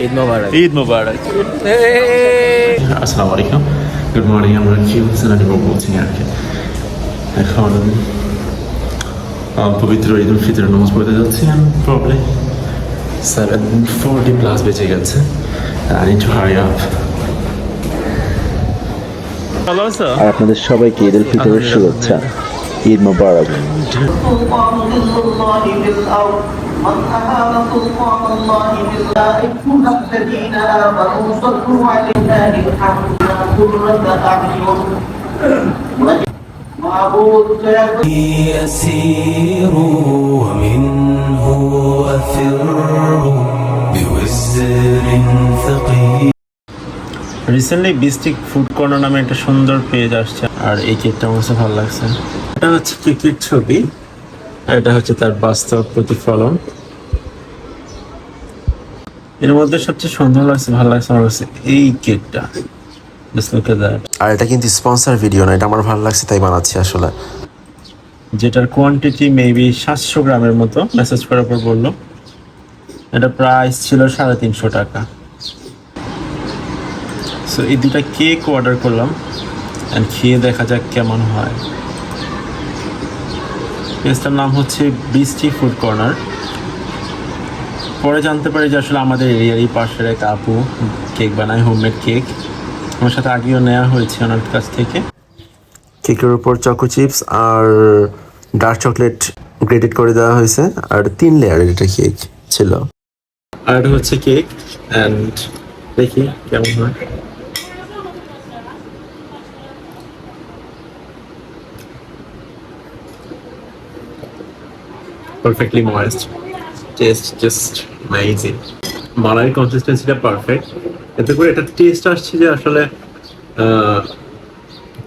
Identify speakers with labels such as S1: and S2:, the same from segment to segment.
S1: ঈদ মোবারক।
S2: ঈদ মোবারক। আসসালামু আলাইকুম, good morning. আমরা কি বলছি আর কি, এখন পবিত্র ঈদ উল ফিতরের নামাজ পড়তে যাচ্ছি। প্রবলি 7:40 প্লাস বেজে গেছে। I need to hurry up. ভালো আছো?
S3: আর আপনাদের সবাইকে ঈদ উল ফিতরের শুভেচ্ছা। ঈদ মোবারক। من أهان سلطان الله بالله أيها الذين آمنوا صلوا عليه الحمد قرة أعين معبود يسير ومنه أفر بوزر ثقيل।
S2: রিসেন্টলি বিস্টিক ফুড কর্নার নামে একটা সুন্দর পেজ আসছে, আর এই কেকটা আমার কাছে ভালো লাগছে। এটা হচ্ছে কেকের ছবি, আর এটা হচ্ছে তার বাস্তব প্রতিফলন। এর মধ্যে সবচেয়ে সুন্দর লাগছে, ভালো লাগছে আমার কাছে এই কেকটা। Just look at that.
S4: আর এটা কিন্তু স্পন্সর ভিডিও না, এটা আমার ভালো লাগছে তাই বানাচ্ছি আসলে।
S2: যেটার কোয়ান্টিটি মেবি 700 গ্রামের মতো, মেসেজ করার পর বললো। এটা প্রাইস ছিল 350 টাকা। সো এই দুটা কেক অর্ডার করলাম, অ্যান্ড খেয়ে দেখা যাক কেমন হয়। পেজটার নাম হচ্ছে বিস্টি ফুড কর্নার। পরে জানতে পারি যে আসলে আমাদের এরিয়ারই পাশের এক আপু কেক বানায়, হোমমেড কেক। আমার সাথে আগেও নেওয়া হয়েছে ওনার কাছ থেকে।
S4: কেকের উপর চকো চিপস আর ডার্ক চকলেট গ্রেটেড করে দেওয়া হয়েছে, আর 3 লেয়ারের এটা কেক ছিল।
S2: আর এটা হচ্ছে কেক, অ্যান্ড দেখি কেমন হয়। Perfectly moist, taste just amazing. মালাইয়ের কনসিস্টেন্সিটা পারফেক্ট। এতে করে এটা টেস্ট আসছে যে আসলে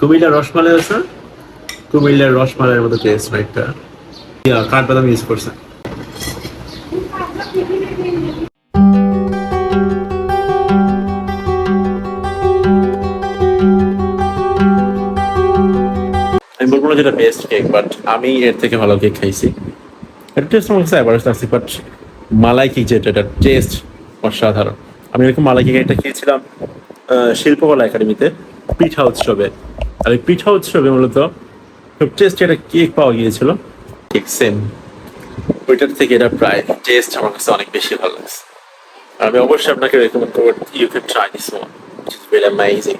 S2: কুমিল্লার রসমালাই আছে, কুমিল্লার রসমালাইয়ের মতো টেস্ট একটা। কাঠবাদাম ইউজ করছে। আমি বলবো না যেটা বেস্ট কেক, বাট আমি এর থেকে ভালো কেক খাইছি। এটা টেস্ট আমার কাছে অ্যাভারেজ লাগছে, বাট মালাই কেক যেটা, এটা টেস্ট অসাধারণ। আমি এরকম মালাই কেক একটা খেয়েছিলাম শিল্পকলা একাডেমিতে পিঠা উৎসবে। আর এই পিঠা উৎসবে মূলত খুব টেস্টি একটা কেক পাওয়া গিয়েছিল, কেক সেম ওইটার থেকে এটা প্রায় টেস্ট আমার কাছে অনেক বেশি ভালো লাগছে। আমি অবশ্যই আপনাকে রেকমেন্ড করবো, you can try this one, it's really amazing.